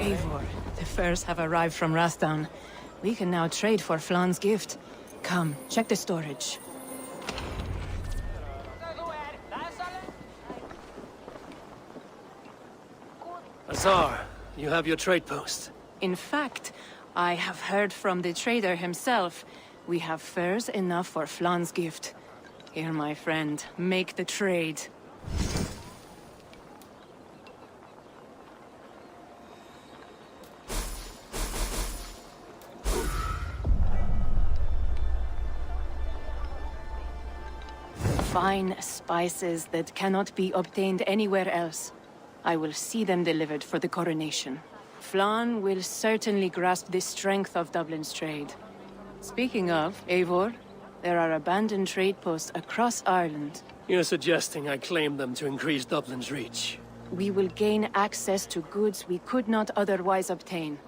Eivor, the furs have arrived from Rathdown. We can now trade for Flan's gift. Come, check the storage. Azar, you have your trade post. In fact, I have heard from the trader himself. We have furs enough for Flan's gift. Here, my friend, make the trade. Fine spices that cannot be obtained anywhere else. I will see them delivered for the coronation. Flan will certainly grasp the strength of Dublin's trade. Speaking of, Eivor, there are abandoned trade posts across Ireland. You're suggesting I claim them to increase Dublin's reach. We will gain access to goods we could not otherwise obtain.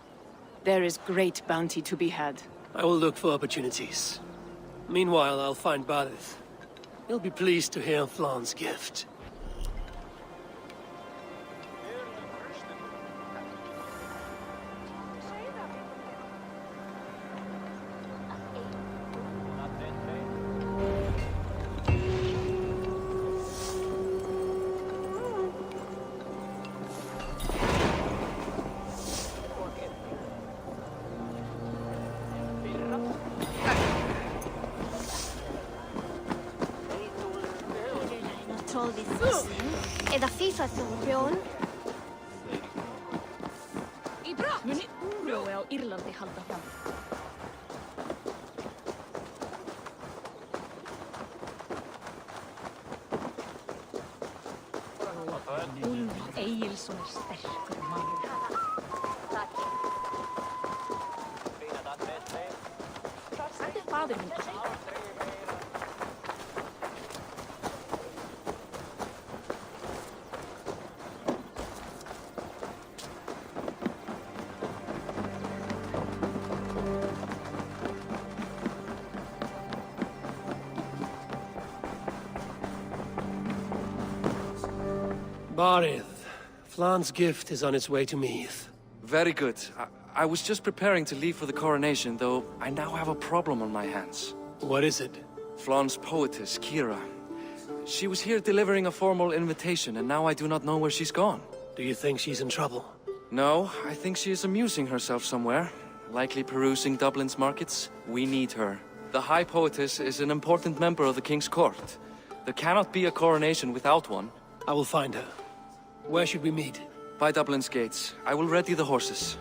There is great bounty to be had. I will look for opportunities. Meanwhile, I'll find Barith. He'll be pleased to hear Flan's gift. Eða FIFA þjón. Muni úrrói á Írlandi halda fram. Úlfur Egilsson sterkur maður. Þetta faður minn. Barith, Flan's gift is on its way to Meath. Very good. I was just preparing to leave for the coronation, though I now have a problem on my hands. What is it? Flan's poetess, Kira. She was here delivering a formal invitation, and now I do not know where she's gone. Do you think she's in trouble? No, I think she is amusing herself somewhere. Likely perusing Dublin's markets. We need her. The High Poetess is an important member of the King's Court. There cannot be a coronation without one. I will find her. Where should we meet? By Dublin's gates. I will ready the horses.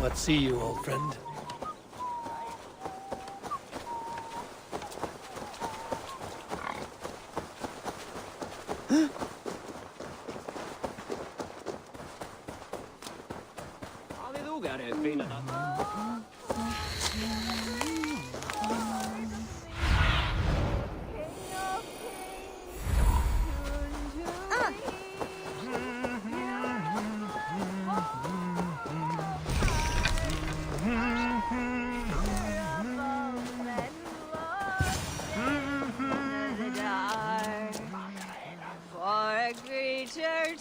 Let's see you, old friend.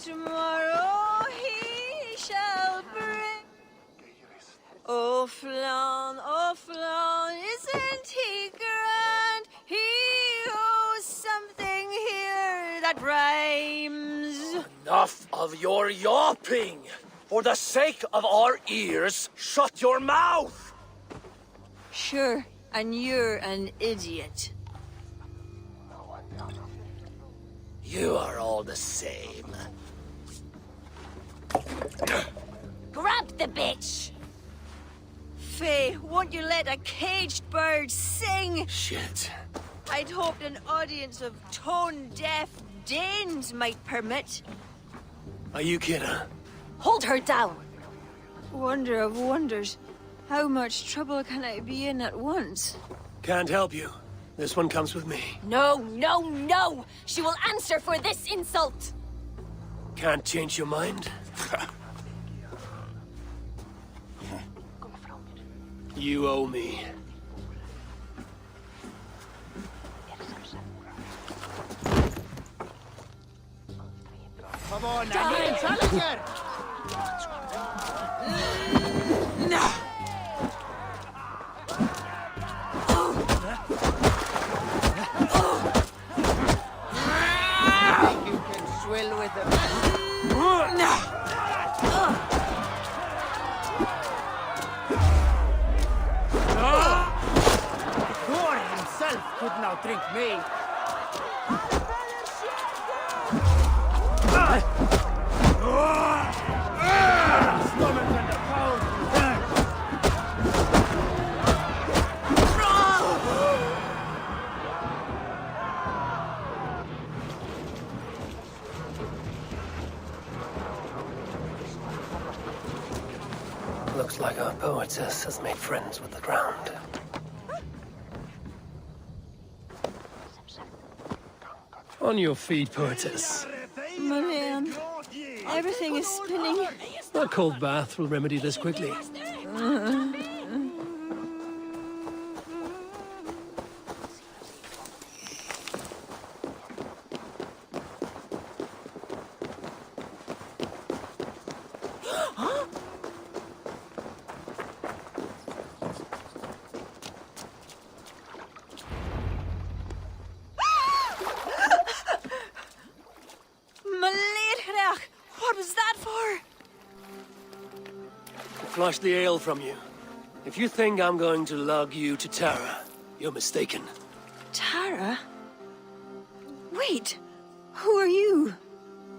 Tomorrow he shall bring. Oh Flan, isn't he grand? He owes something here that rhymes. Enough of your yawping! For the sake of our ears, shut your mouth! Sure, And you're an idiot. You are all the same. Grab the bitch! Faye, won't you let a caged bird sing? Shit. I'd hoped an audience of tone-deaf Danes might permit. Are you kidding? Hold her down! Wonder of wonders. How much trouble can I be in at once? Can't help you. This one comes with me. No, no, no! She will answer for this insult! Can't change your mind? You owe me. Come on, now, challenger! Think you can swill with them? Thor himself could not drink me. Stomach and the power return. Looks like our poetess has made friends with the ground. On your feet, poetess. Marianne, everything is spinning. A cold bath will remedy this quickly. Maledrech! What was that for? Flush the ale from you. If you think I'm going to lug you to Tara, you're mistaken. Tara? Wait, who are you?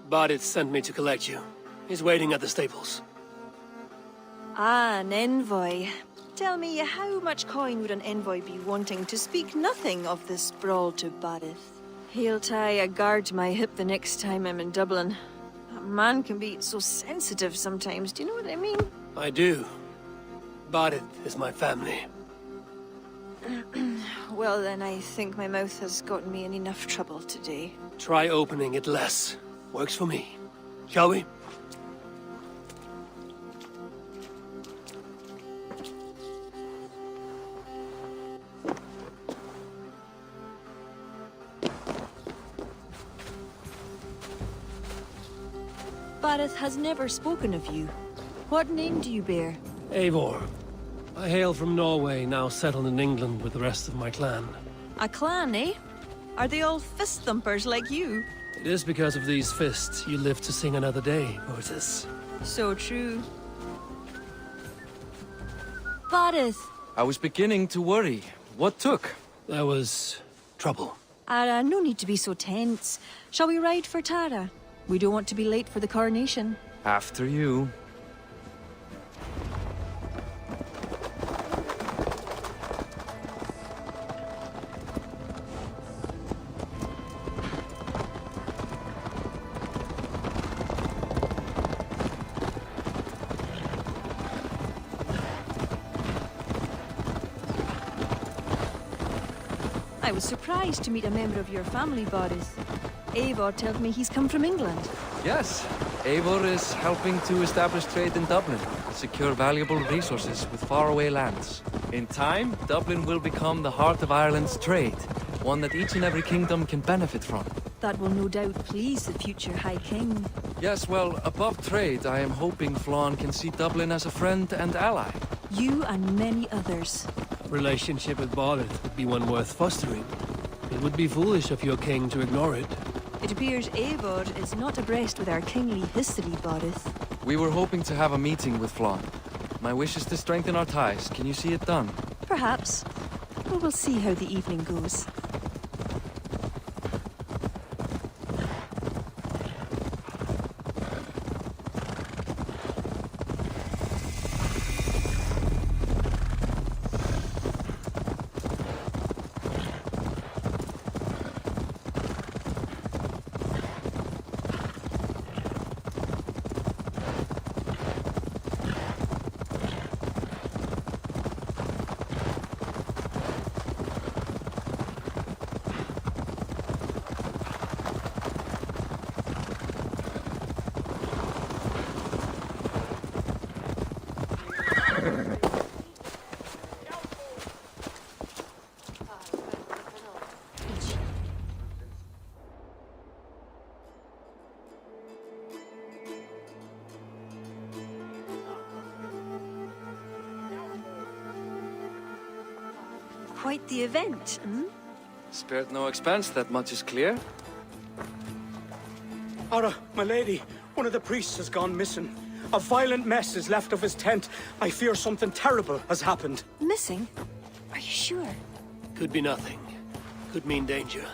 Bardith sent me to collect you. He's waiting at the stables. Ah, an envoy. Tell me, how much coin would an envoy be wanting to speak nothing of the sprawl to Bardith? He'll tie a guard to my hip the next time I'm in Dublin. A man can be so sensitive sometimes, do you know what I mean? I do. Bardith is my family. Well then, I think my mouth has gotten me in enough trouble today. Try opening it less. Works for me. Shall we? Bardith has never spoken of you. What name do you bear? Eivor. I hail from Norway, now settled in England with the rest of my clan. A clan, eh? Are they all fist thumpers like you? It is because of these fists you live to sing another day, poetess. So true. Bardith! I was beginning to worry. What took? There was trouble. No need to be so tense. Shall we ride for Tara? We don't want to be late for the coronation. After you. I was surprised to meet a member of your family, Bardith. Eivor told me he's come from England. Yes, Eivor is helping to establish trade in Dublin, secure valuable resources with faraway lands. In time, Dublin will become the heart of Ireland's trade, one that each and every kingdom can benefit from. That will no doubt please the future High King. Yes, well, above trade, I am hoping Flann can see Dublin as a friend and ally. You and many others. A relationship with Bardith would be one worth fostering. It would be foolish of your king to ignore it. It appears Eivor is not abreast with our kingly history, Bardith. We were hoping to have a meeting with Flann. My wish is to strengthen our ties. Can you see it done? Perhaps. Well, we'll see how the evening goes. Quite the event, hmm? Spared no expense, that much is clear. Ara, my lady, one of the priests has gone missing. A violent mess is left of his tent. I fear something terrible has happened. Missing? Are you sure? Could be nothing. Could mean danger.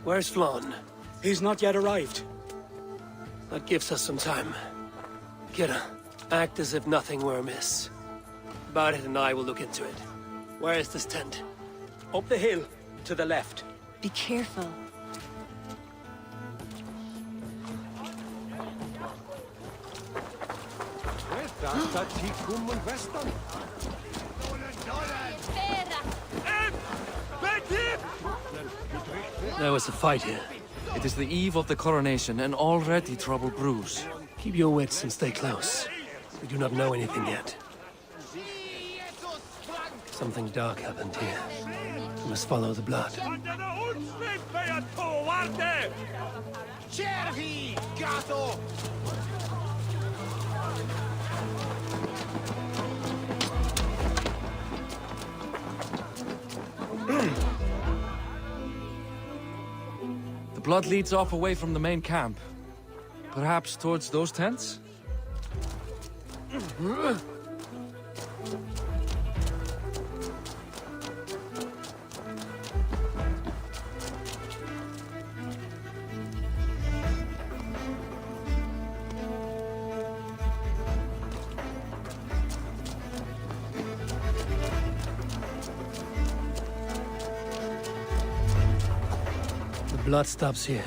Where's Flann? He's not yet arrived. That gives us some time. Kira, act as if nothing were amiss. Barret and I will look into it. Where is this tent? Up the hill, to the left. Be careful. There was a fight here. It is the eve of the coronation, and already trouble brews. Keep your wits and stay close. We do not know anything yet. Something dark happened here. We must follow the blood. The blood leads off away from the main camp. Perhaps towards those tents? The blood stops here.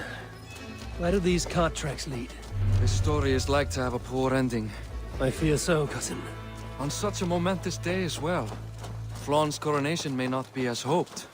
Where do these cart tracks lead? This story is like to have a poor ending. I fear so, cousin. On such a momentous day as well. Flann's coronation may not be as hoped.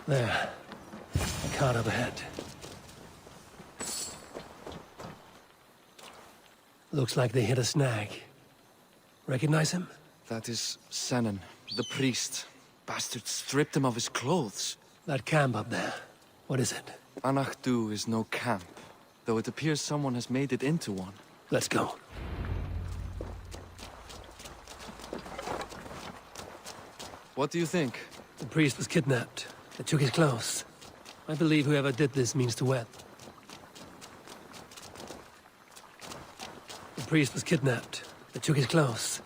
There. A cart up ahead. Looks like they hit a snag. Recognize him? That is Sennen, the priest. Bastards stripped him of his clothes. That camp up there. What is it? Anachdu is no camp, though it appears someone has made it into one. Let's go. What do you think? The priest was kidnapped. They took his clothes. I believe whoever did this means to wear them. The priest was kidnapped. They took his clothes.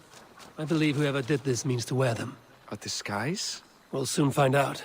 I believe whoever did this means to wear them. A disguise? We'll soon find out.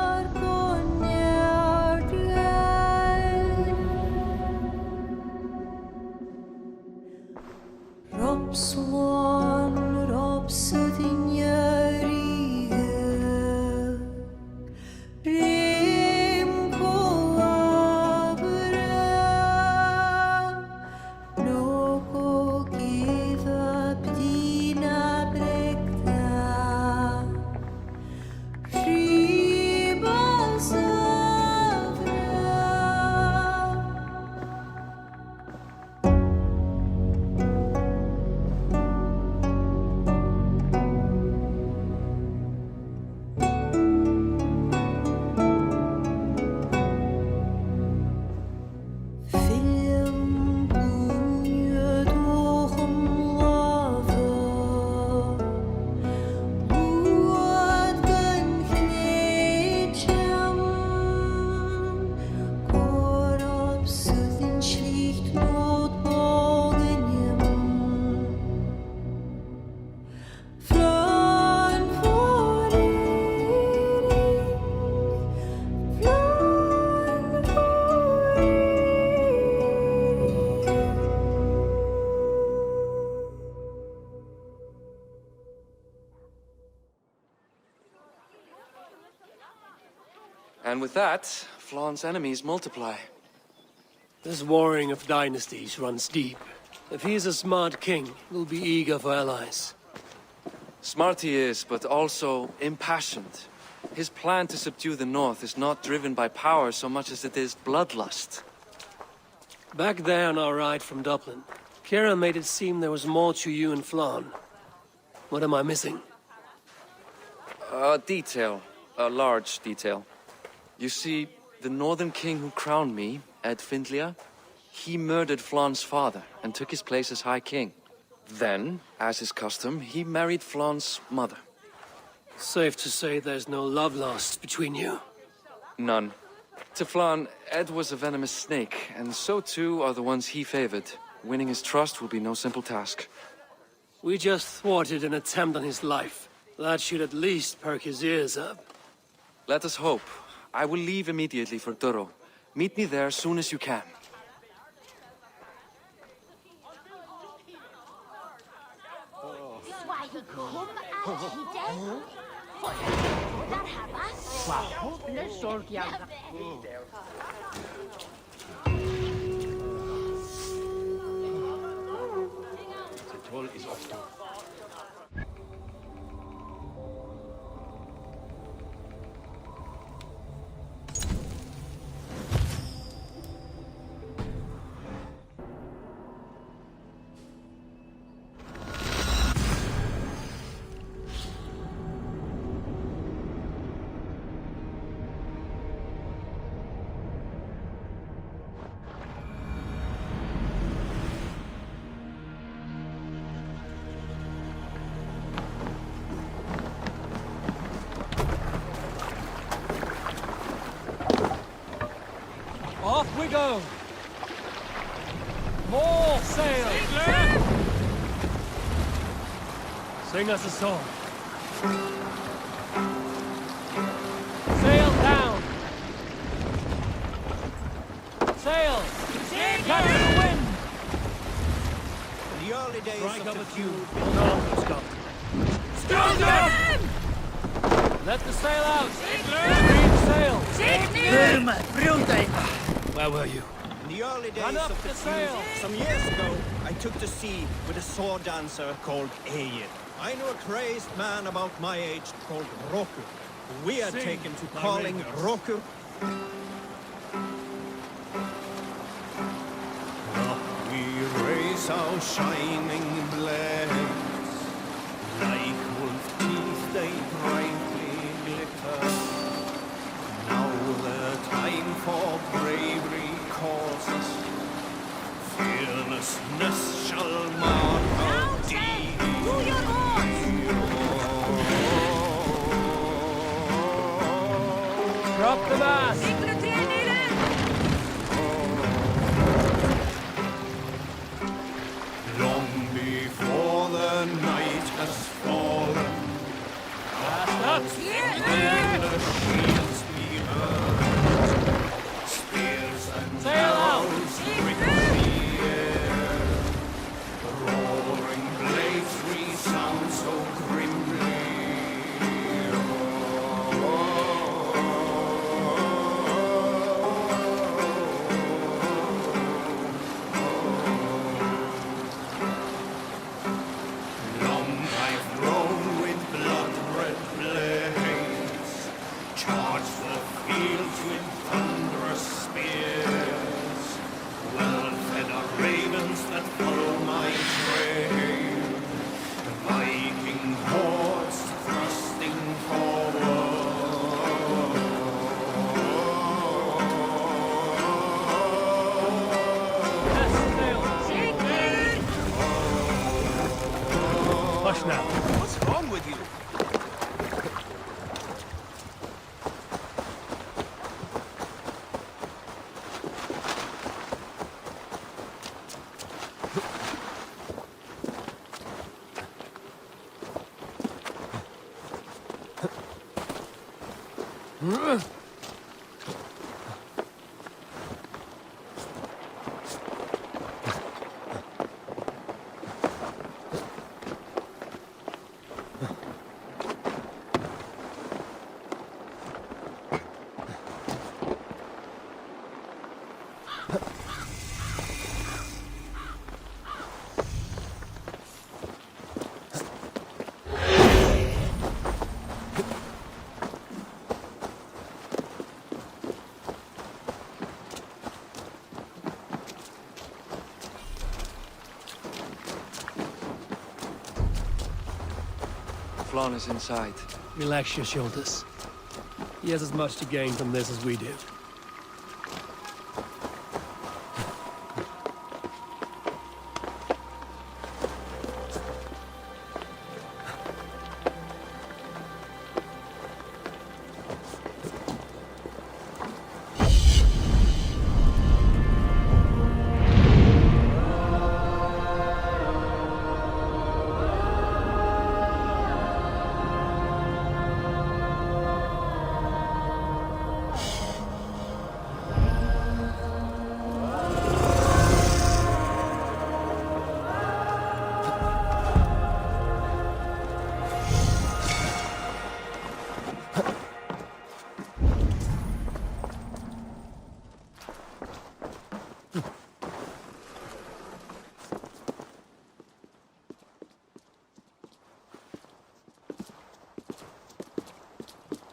And with that, Flaan's enemies multiply. This warring of dynasties runs deep. If he is a smart king, he'll be eager for allies. Smart he is, but also impassioned. His plan to subdue the north is not driven by power so much as it is bloodlust. Back there on our ride from Dublin, Kira made it seem there was more to you and Flann. What am I missing? A detail. A large detail. You see, the northern king who crowned me, Ed Findlia, he murdered Flaan's father and took his place as High King. Then, as is custom, he married Flaan's mother. Safe to say there's no love lost between you. None. To Flann, Ed was a venomous snake, and so too are the ones he favored. Winning his trust will be no simple task. We just thwarted an attempt on his life. That should at least perk his ears up. Let us hope. I will leave immediately for Duro. Meet me there as soon as you can. Off we go! More sail! Sing us a song. Sail down! Sail! Catch the wind! The early days Strike of up the a feud. tune. North, Scotland. Stronger! Let the sail out! Green sail! Where were you? In the early days Run up of the the feud, sail! some years ago, I took to sea with a sword dancer called Eivor. I knew a crazed man about my age called Roku, who we had Sing, taken to my calling ravens. Roku. Up we raise our shining blades, like wolf teeth they brightly glitter. Now the time for bravery calls us. Fearlessness shall mark our deeds. Drop the mast! Long before the night has fallen, Up! the shields be heard. Spears and Sail out! arrows prick the air. Roaring blades resound so grimly. Long I've grown with blood-red blades, charge the fields with thunderous spears. Well-fed are ravens that follow my trail, Viking hordes thrusting forward. Hush now. What's wrong with you? Flann is inside. Relax your shoulders. He has as much to gain from this as we do.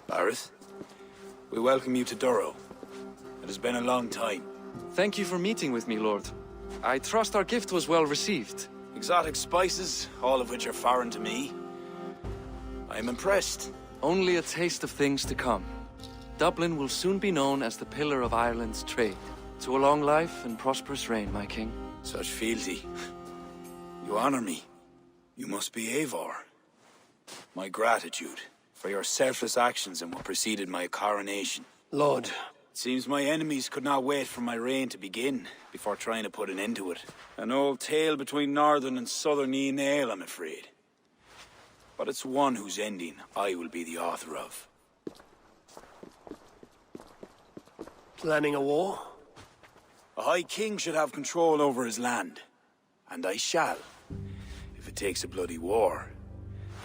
Bareth, we welcome you to Durrow. It has been a long time. Thank you for meeting with me, Lord. I trust our gift was well received. Exotic spices, all of which are foreign to me. I am impressed. Only a taste of things to come. Dublin will soon be known as the pillar of Ireland's trade. To a long life and prosperous reign, my king. Such fealty. You honor me. You must be Eivor. My gratitude for your selfless actions and what preceded my coronation. Lord. It seems my enemies could not wait for my reign to begin before trying to put an end to it. An old tale between northern and southern Ian, I'm afraid. But it's one whose ending I will be the author of. Planning a war? A High King should have control over his land. And I shall. If it takes a bloody war,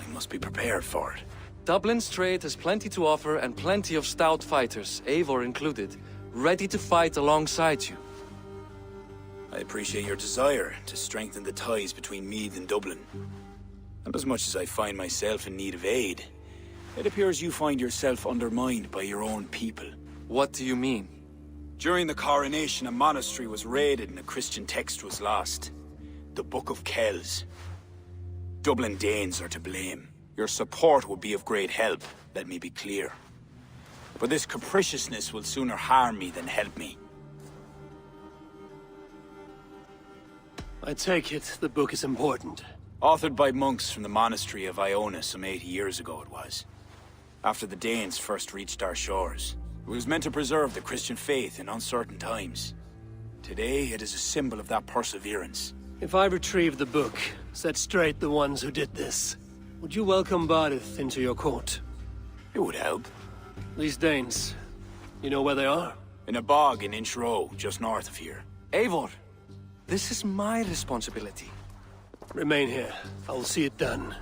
I must be prepared for it. Dublin's trade has plenty to offer and plenty of stout fighters, Eivor included, ready to fight alongside you. I appreciate your desire to strengthen the ties between Meath and Dublin. And as much as I find myself in need of aid, it appears you find yourself undermined by your own people. What do you mean? During the coronation, a monastery was raided and a Christian text was lost. The Book of Kells. Dublin Danes are to blame. Your support would be of great help, let me be clear. But this capriciousness will sooner harm me than help me. I take it the book is important. Authored by monks from the monastery of Iona some 80 years ago it was. After the Danes first reached our shores. It was meant to preserve the Christian faith in uncertain times. Today, it is a symbol of that perseverance. If I retrieve the book, set straight the ones who did this, would you welcome Barith into your court? It would help. These Danes, you know where they are? In a bog in Inch Row, just north of here. Eivor, this is my responsibility. Remain here. I will see it done.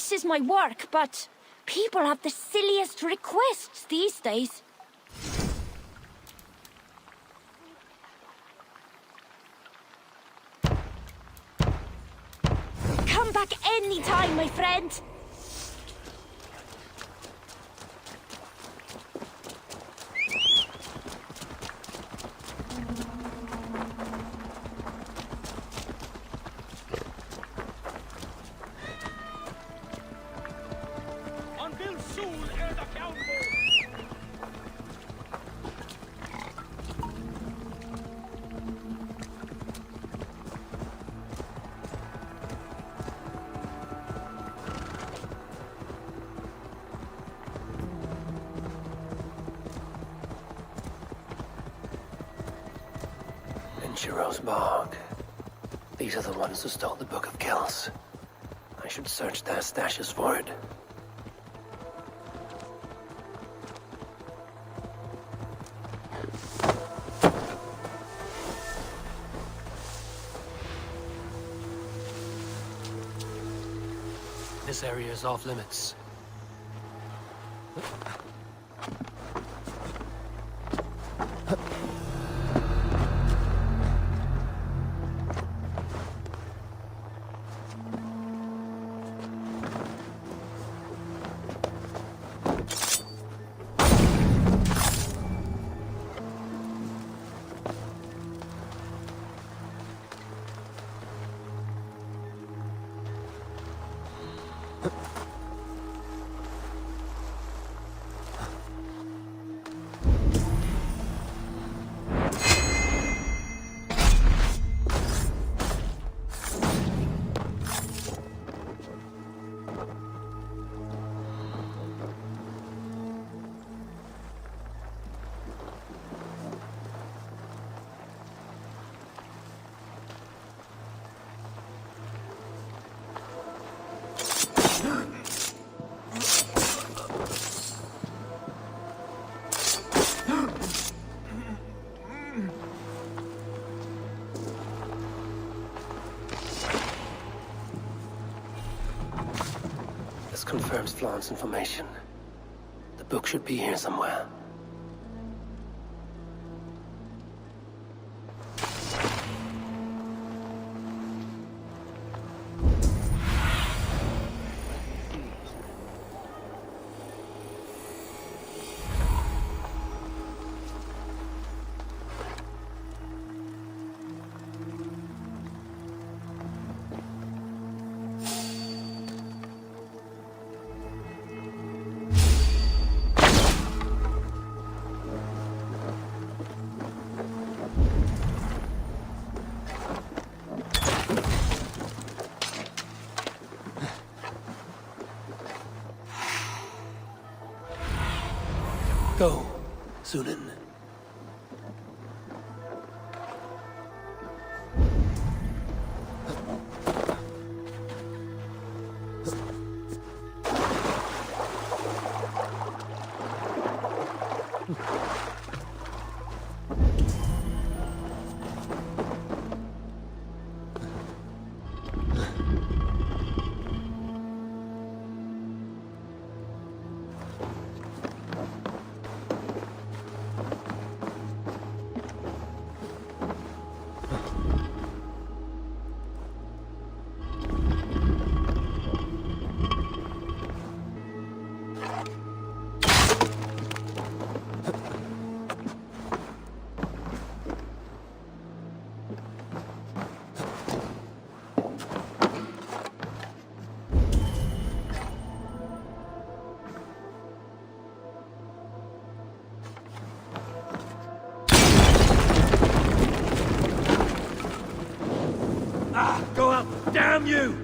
This is my work, but people have the silliest requests these days. Come back anytime, my friend. Shiro's bog. These are the ones who stole the Book of Kells. I should search their stashes for it. This area is off limits. This confirms Flan's information. The book should be here somewhere. Go, Sunan. Go up! Damn you!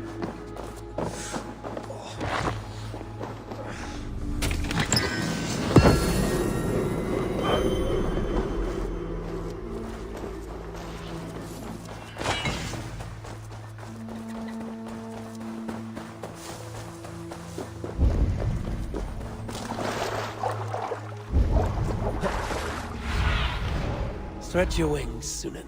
Stretch your wings, Sunan.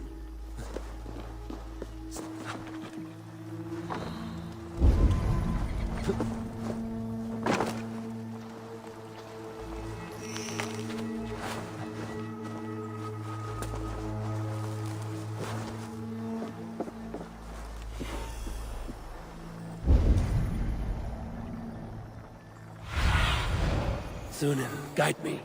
Sunan, guide me.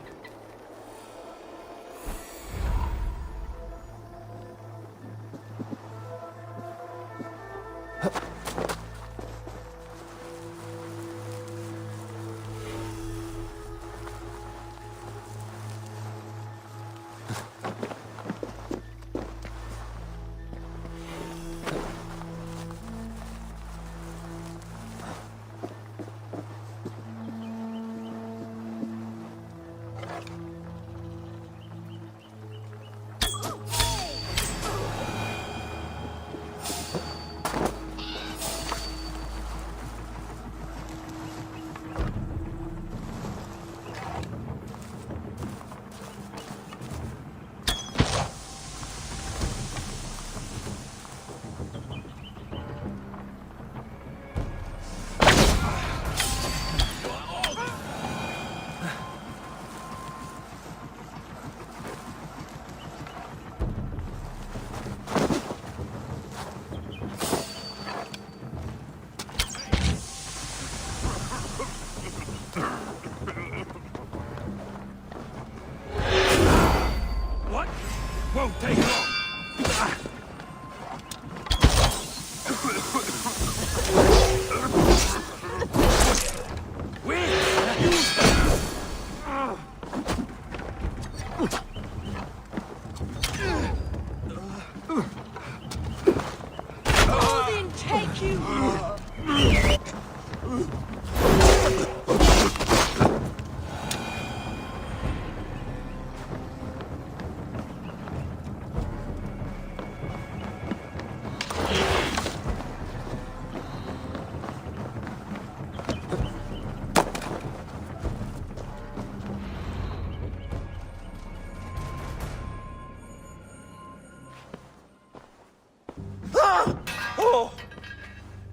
Oh!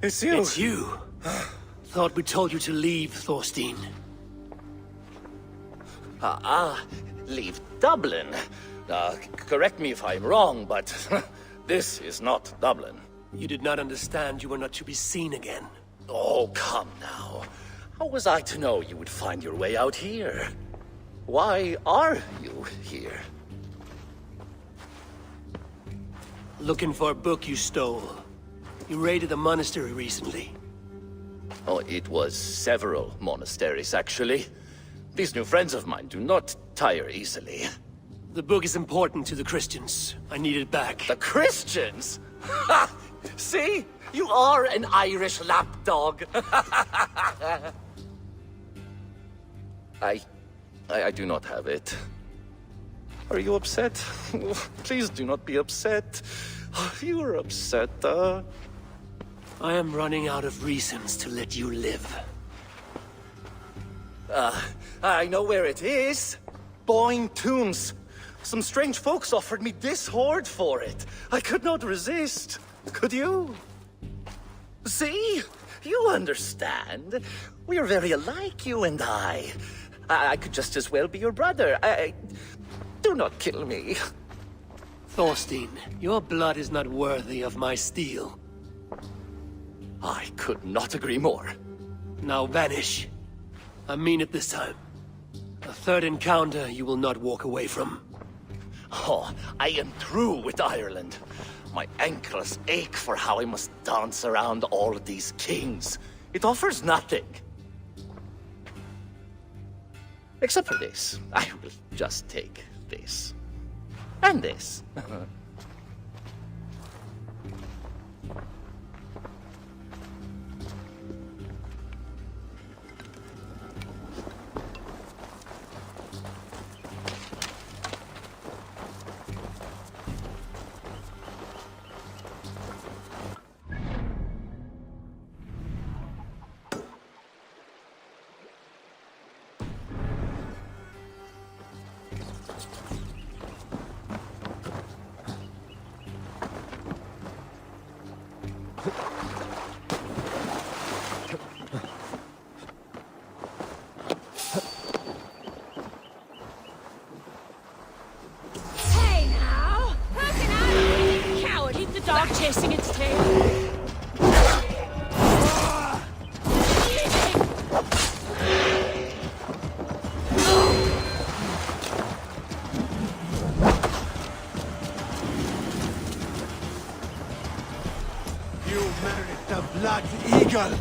It's you! It's you. Thought we told you to leave, Thorstein. Leave Dublin. Correct me if I'm wrong, but this is not Dublin. You did not understand you were not to be seen again. Oh, come now. How was I to know you would find your way out here? Why are you here? Looking for a book you stole. You raided a monastery recently. Oh, it was several monasteries, actually. These new friends of mine do not tire easily. The book is important to the Christians. I need it back. The Christians? Ha! See? You are an Irish lapdog. I do not have it. Are you upset? Please do not be upset. You are upset, I am running out of reasons to let you live. I know where it is. Boyne Tombs. Some strange folks offered me this hoard for it. I could not resist. Could you? See? You understand. We are very alike, you and I. I could just as well be your brother. Do not kill me. Thorstein, your blood is not worthy of my steel. I could not agree more. Now vanish. I mean it this time. A third encounter you will not walk away from. Oh, I am through with Ireland. My ankles ache for how I must dance around all of these kings. It offers nothing. Except for this. I will just take this. And this. Hey now! How can I? Coward, leave the dog chasing its tail. You merit the blood eagle!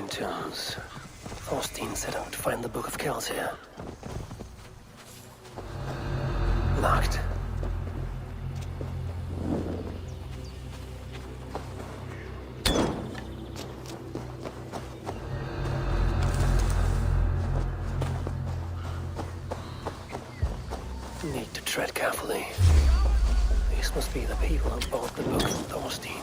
Ruined tombs. Thorstein said I would find the Book of Kells here. Locked. Need to tread carefully. These must be the people who bought the book from Thorstein.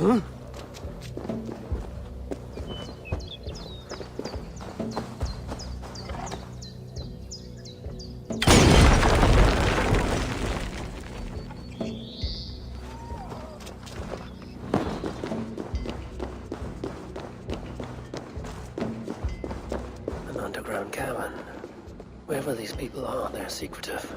Huh? An underground cabin. Wherever these people are, they're secretive.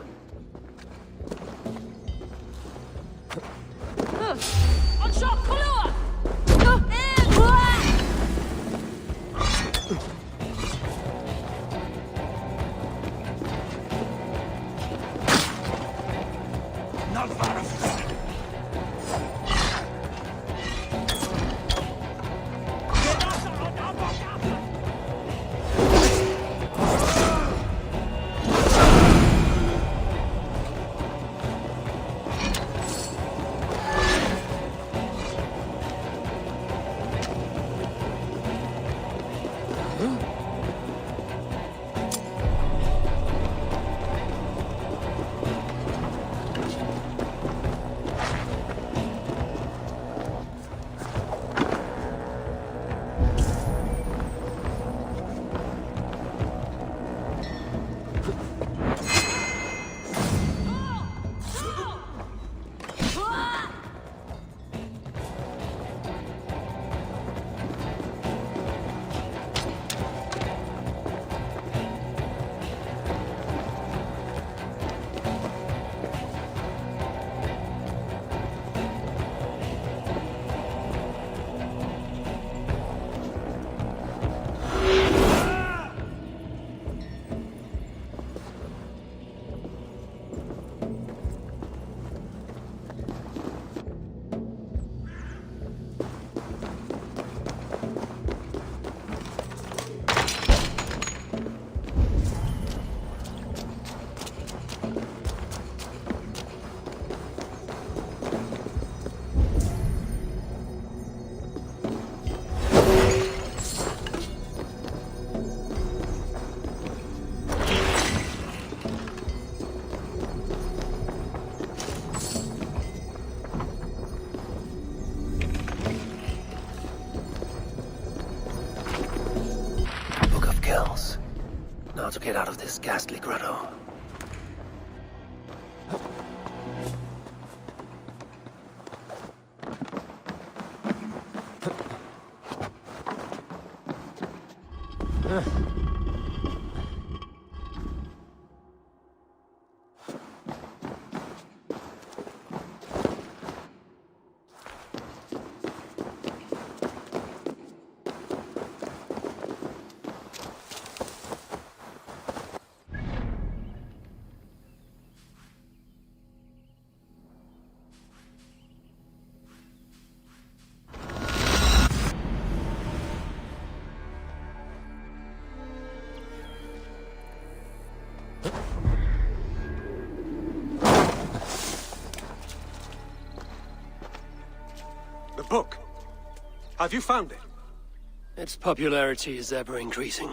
Now to get out of this ghastly grotto. The book. Have you found it? Its popularity is ever increasing.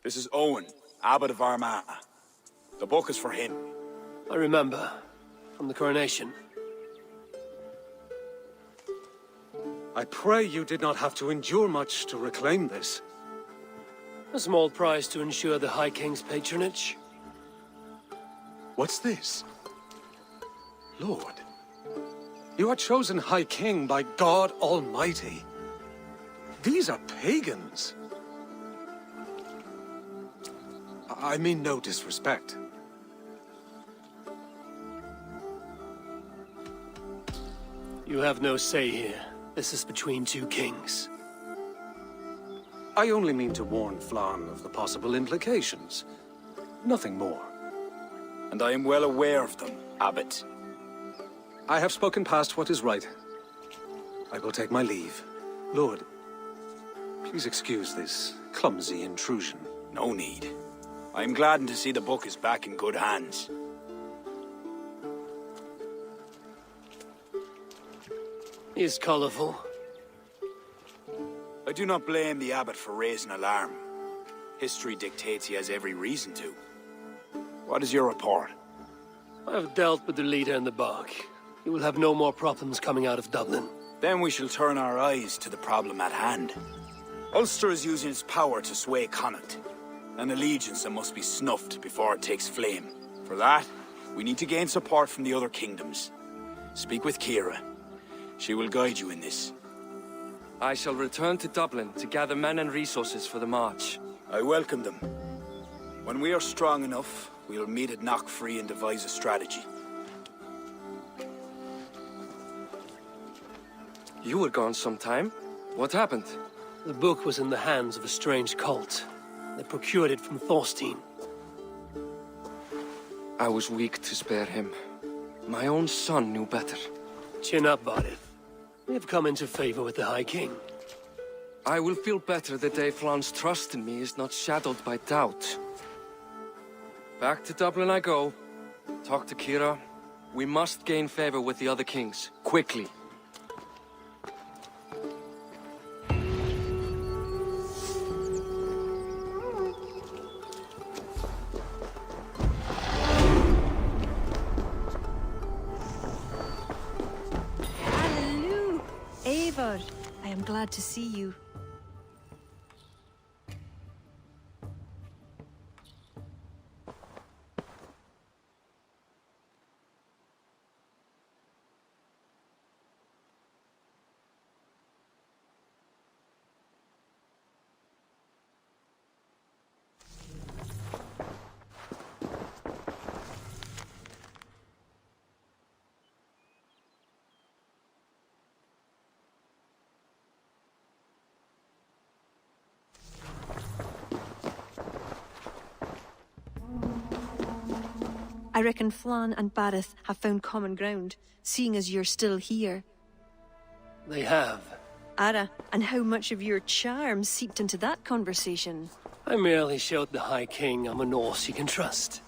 This is Owen, Abbot of Armagh. The book is for him. I remember. From the coronation. I pray you did not have to endure much to reclaim this. A small price to ensure the High King's patronage. What's this? Lord, you are chosen High King by God Almighty. These are pagans. I mean no disrespect. You have no say here. This is between two kings. I only mean to warn Flann of the possible implications. Nothing more. And I am well aware of them, Abbot. I have spoken past what is right. I will take my leave. Lord, please excuse this clumsy intrusion. No need. I am gladdened to see the book is back in good hands. He is colorful. I do not blame the Abbot for raising alarm. History dictates he has every reason to. What is your report? I have dealt with the leader in the bark. He will have no more problems coming out of Dublin. Then we shall turn our eyes to the problem at hand. Ulster is using its power to sway Connacht, an allegiance that must be snuffed before it takes flame. For that, we need to gain support from the other kingdoms. Speak with Kira. She will guide you in this. I shall return to Dublin to gather men and resources for the march. I welcome them. When we are strong enough, we'll meet at Knockfree and devise a strategy. You were gone some time. What happened? The book was in the hands of a strange cult. They procured it from Thorstein. I was weak to spare him. My own son knew better. Chin up, Bardith. We have come into favor with the High King. I will feel better the day Flann's trust in me is not shadowed by doubt. Back to Dublin I go. Talk to Kira. We must gain favor with the other kings, quickly. Hallelujah! Eivor, I am glad to see you. I reckon Flann and Bardith have found common ground, seeing as you're still here. They have. Ara, and how much of your charm seeped into that conversation? I merely showed the High King I'm a Norse he can trust.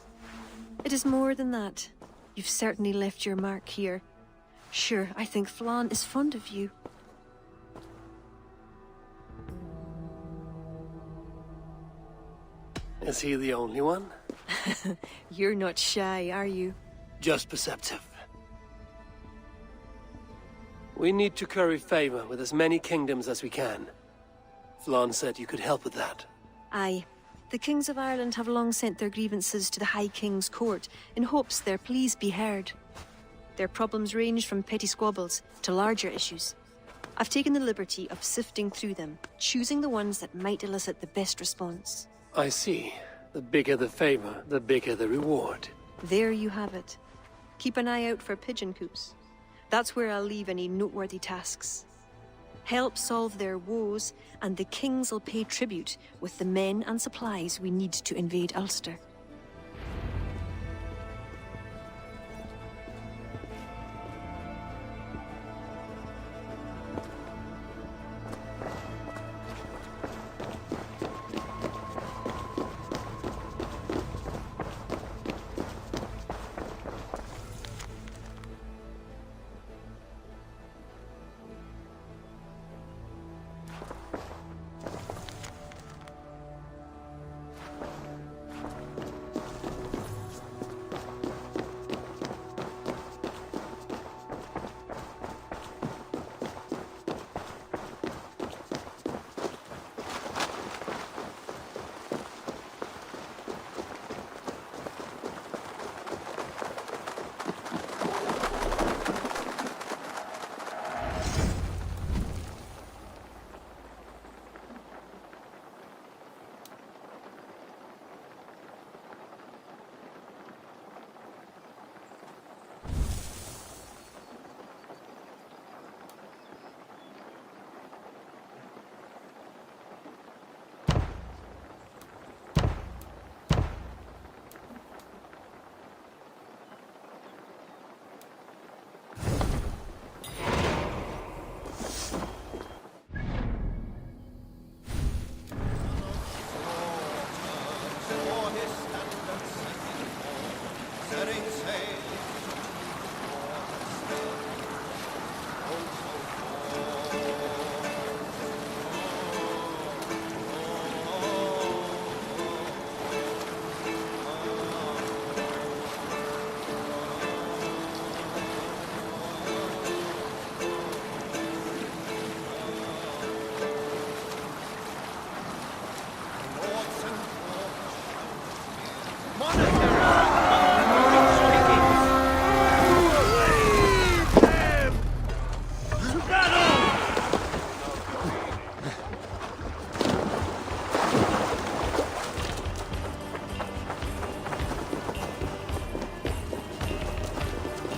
It is more than that. You've certainly left your mark here. Sure, I think Flann is fond of you. Is he the only one? You're not shy, are you? Just perceptive. We need to curry favor with as many kingdoms as we can. Flann said you could help with that. Aye. The kings of Ireland have long sent their grievances to the High King's court in hopes their pleas be heard. Their problems range from petty squabbles to larger issues. I've taken the liberty of sifting through them, choosing the ones that might elicit the best response. I see. The bigger the favor, the bigger the reward. There you have it. Keep an eye out for pigeon coops. That's where I'll leave any noteworthy tasks. Help solve their woes, and the kings will pay tribute with the men and supplies we need to invade Ulster.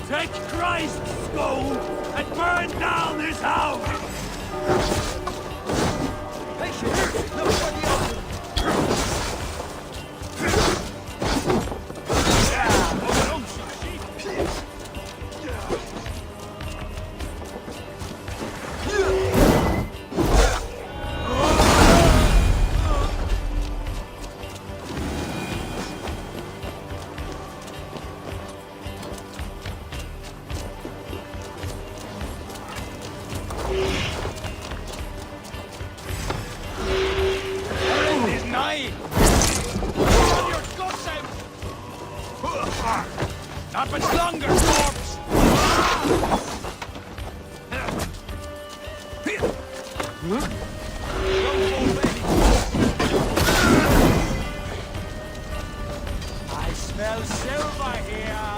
Take Christ's skull and burn down his house! Patience! Look for the open! Not much longer, corpse! I smell silver here!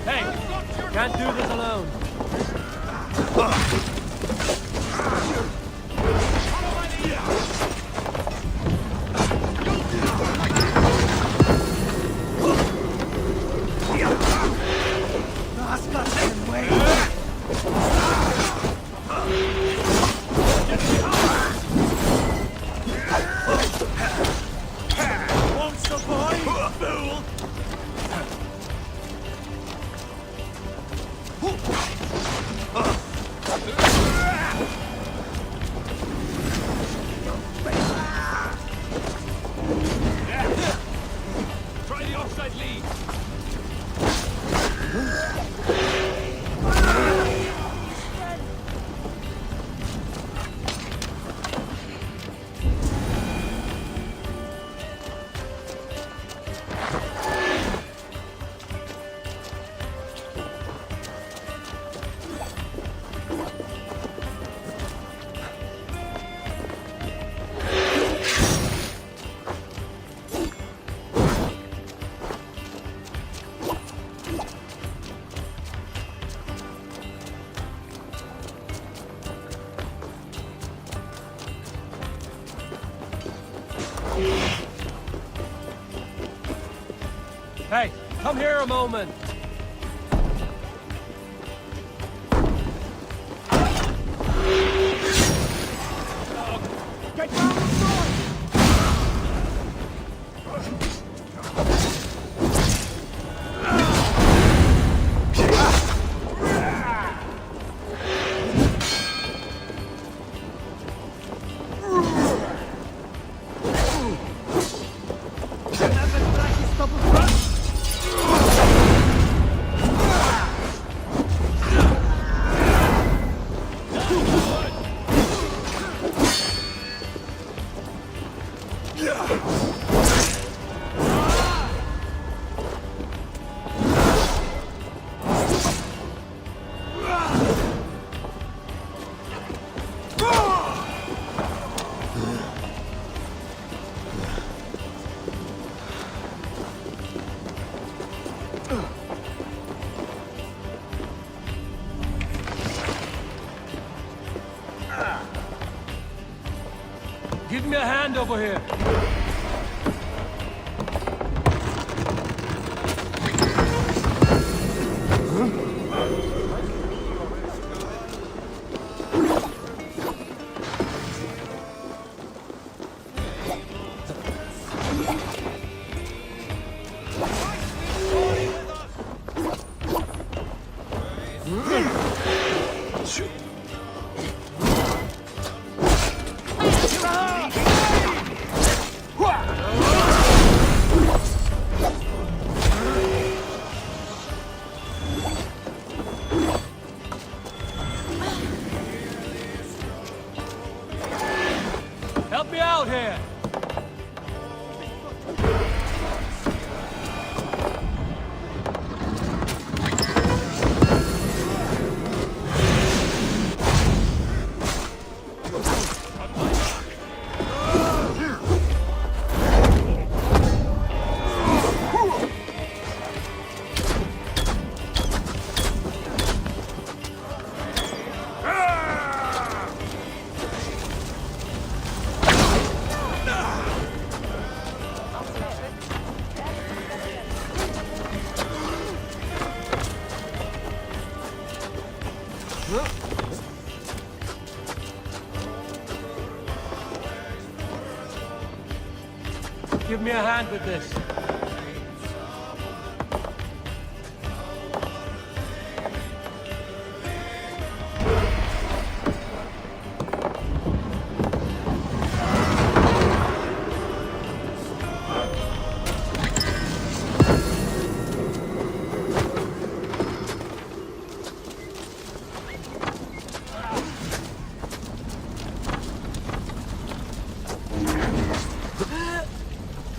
Hey! Can't do this alone. Hey, come here a moment. Get down the sword! Give me a hand over here. Help me out here! Give me a hand with this.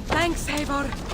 Thanks, Eivor.